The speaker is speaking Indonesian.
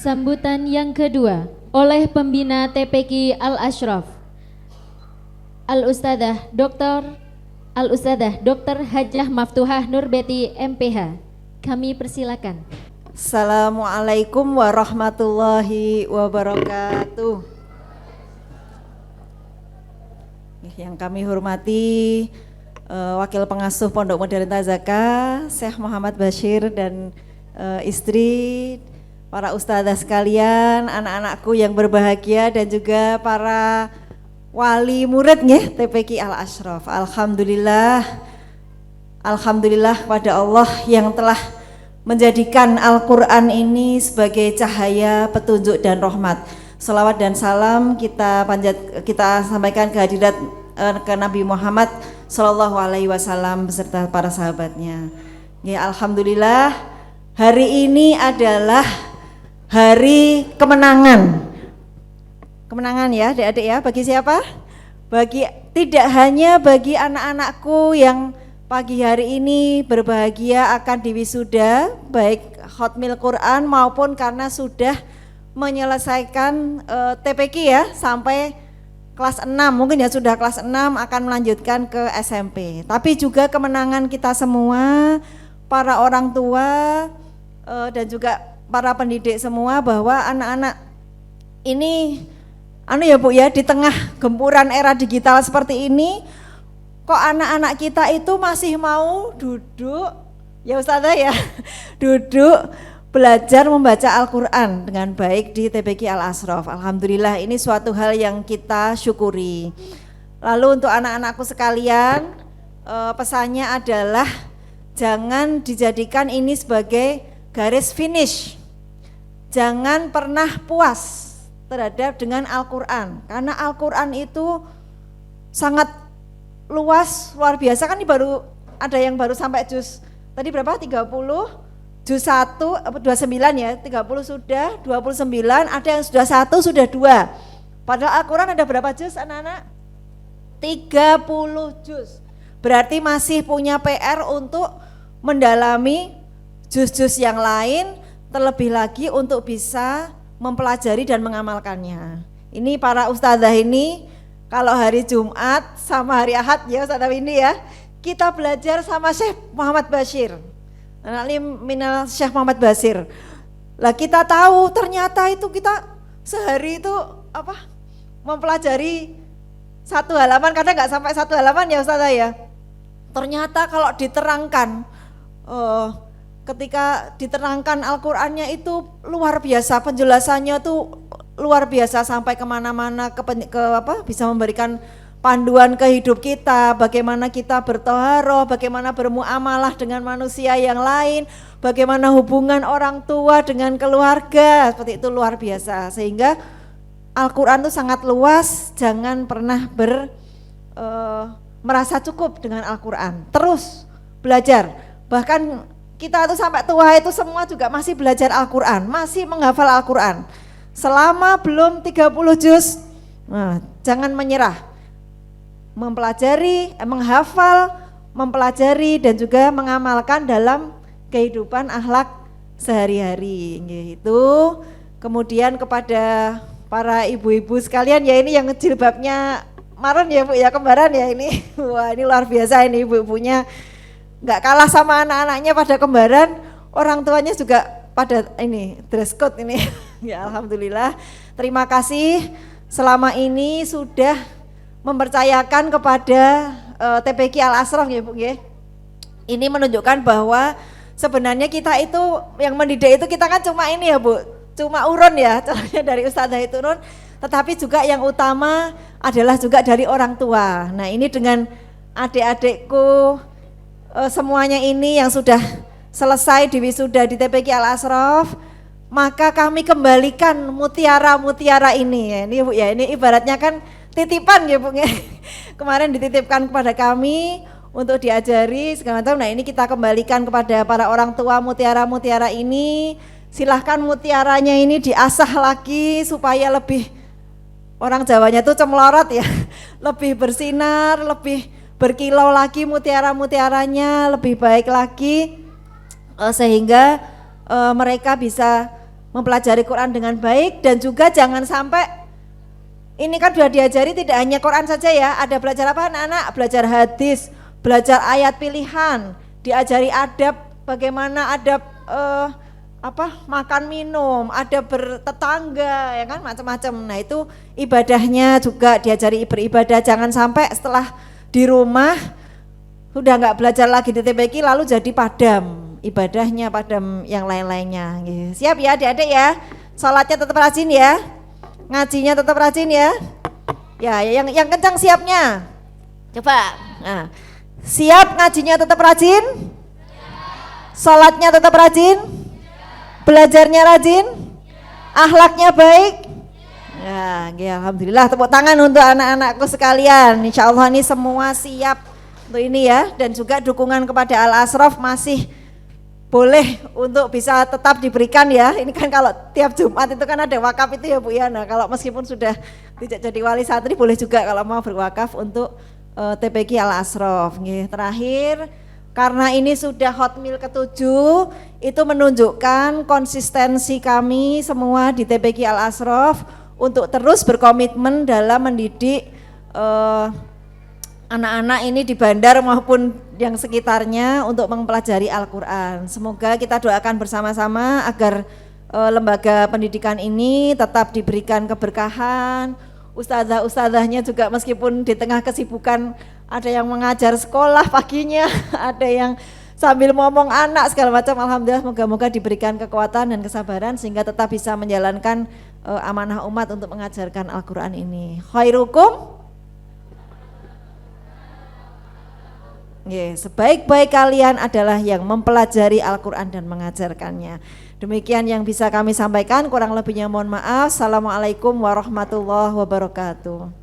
Sambutan yang kedua oleh pembina TPQ Al-Ashraf, Al-Ustadzah Dr. Hajah Maftuhah Nurbeti MPH. Kami persilakan. Assalamualaikum warahmatullahi wabarakatuh. Yang kami hormati Wakil Pengasuh Pondok Modern Tazaka, Syekh Muhammad Bashir dan istri, para ustadzah sekalian, anak-anakku yang berbahagia dan juga para wali murid nggih TPQ Al-Ashraf. Alhamdulillah kepada Allah yang telah menjadikan Al-Quran ini sebagai cahaya, petunjuk dan rahmat. Salawat dan salam kita sampaikan ke hadirat ke Nabi Muhammad Sallallahu Alaihi Wasallam beserta para sahabatnya. Ya, alhamdulillah hari ini adalah hari kemenangan. Kemenangan ya adik-adik ya, bagi siapa? Tidak hanya bagi anak-anakku yang pagi hari ini berbahagia akan diwisuda, baik Khatmil Quran maupun karena sudah menyelesaikan TPQ ya sampai kelas 6, mungkin ya sudah kelas 6 akan melanjutkan ke SMP. Tapi juga kemenangan kita semua, para orang tua dan juga para pendidik semua, bahwa anak-anak ini ya Bu ya, di tengah gempuran era digital seperti ini, kok anak-anak kita itu masih mau duduk ya Ustazah ya duduk belajar membaca Al-Quran dengan baik di TPQ Al-Ashraf. Alhamdulillah, ini suatu hal yang kita syukuri. Lalu untuk anak-anakku sekalian, pesannya adalah jangan dijadikan ini sebagai garis finish. Jangan pernah puas terhadap dengan Al-Quran, karena Al-Quran itu sangat luas, luar biasa. Kan ini baru ada yang baru sampai juz tadi berapa? 30, juz 1, 29 ya, 30 sudah, 29, ada yang sudah 1, sudah 2. Padahal Al-Quran ada berapa juz anak-anak? 30 juz. Berarti masih punya PR untuk mendalami juz-juz yang lain, terlebih lagi untuk bisa mempelajari dan mengamalkannya. Ini para ustadzah ini kalau hari Jumat sama hari Ahad ya Ustadzah ini ya, kita belajar sama Syekh Muhammad Bashir. Alim minal Syekh Muhammad Bashir. Lah kita tahu ternyata itu kita sehari itu mempelajari satu halaman, kadang nggak sampai satu halaman ya Ustadzah ya. Ternyata kalau diterangkan ketika diterangkan Al-Qur'annya itu luar biasa, penjelasannya tuh luar biasa sampai kemana-mana bisa memberikan panduan ke hidup kita, bagaimana kita bertoharoh, bagaimana bermuamalah dengan manusia yang lain, bagaimana hubungan orang tua dengan keluarga, seperti itu luar biasa. Sehingga Al-Quran itu sangat luas, jangan pernah merasa cukup dengan Al-Quran, terus belajar. Bahkan kita tuh sampai tua itu semua juga masih belajar Al-Quran, masih menghafal Al-Quran. Selama belum 30 juz, jangan menyerah. Mempelajari, menghafal, mempelajari dan juga mengamalkan dalam kehidupan akhlak sehari-hari gitu. Kemudian kepada para ibu-ibu sekalian ya, ini yang jilbabnya marun ya Bu ya, kembaran ya ini. Wah, ini luar biasa ini ibu-ibunya. Enggak kalah sama anak-anaknya pada kembaran, orang tuanya juga pada ini dress code ini. Ya alhamdulillah. Terima kasih selama ini sudah mempercayakan kepada TPQ Al-Ashraf ya Bu ya. Ini menunjukkan bahwa sebenarnya kita itu yang mendidik itu kita kan cuma ini ya Bu, cuma urun ya, caranya dari Ustadzah itu urun, tetapi juga yang utama adalah juga dari orang tua. Nah ini dengan adik-adikku semuanya ini yang sudah selesai diwisuda di TPQ Al-Ashraf, maka kami kembalikan mutiara-mutiara ini ya. Ini Bu ya, ini ibaratnya kan titipan ya Bu ya. Kemarin dititipkan kepada kami untuk diajari segala macam. Nah ini kita kembalikan kepada para orang tua mutiara-mutiara ini. Silahkan mutiaranya ini diasah lagi supaya lebih, orang Jawanya tuh cemlorot ya, lebih bersinar, lebih berkilau lagi mutiara-mutiaranya, lebih baik lagi sehingga mereka bisa mempelajari Quran dengan baik, dan juga jangan sampai ini kan sudah diajari tidak hanya Quran saja ya, ada belajar apa anak-anak? Belajar hadis, belajar ayat pilihan, diajari adab, bagaimana adab makan minum, ada bertetangga, ya kan, macam-macam. Nah itu ibadahnya juga diajari beribadah, jangan sampai setelah di rumah sudah nggak belajar lagi di TPQ lalu jadi padam ibadahnya, padam yang lain-lainnya. Siap ya adik-adik ya, sholatnya tetap rajin ya, ngajinya tetap rajin ya. Ya yang kencang siapnya, coba. Nah, siap ngajinya tetap rajin, sholatnya tetap rajin, belajarnya rajin, akhlaknya baik. Ya, alhamdulillah, tepuk tangan untuk anak-anakku sekalian. Insya Allah ini semua siap untuk ini ya, dan juga dukungan kepada Al Ashraf masih boleh untuk bisa tetap diberikan ya. Ini kan kalau tiap Jumat itu kan ada wakaf itu ya Bu ya. Nah kalau meskipun sudah tidak jadi wali santri boleh juga kalau mau berwakaf untuk TPQ Al Ashraf. Terakhir, karena ini sudah hotmil ke-7, itu menunjukkan konsistensi kami semua di TPQ Al Ashraf untuk terus berkomitmen dalam mendidik anak-anak ini di Bandar maupun yang sekitarnya untuk mempelajari Al-Quran. Semoga kita doakan bersama-sama agar lembaga pendidikan ini tetap diberikan keberkahan. Ustazah-ustazahnya juga meskipun di tengah kesibukan ada yang mengajar sekolah paginya, ada yang sambil ngomong anak segala macam. Alhamdulillah, moga-moga diberikan kekuatan dan kesabaran sehingga tetap bisa menjalankan amanah umat untuk mengajarkan Al-Quran ini. Khairukum, sebaik-baik kalian adalah yang mempelajari Al-Quran dan mengajarkannya. Demikian yang bisa kami sampaikan, kurang lebihnya mohon maaf. Assalamualaikum warahmatullahi wabarakatuh.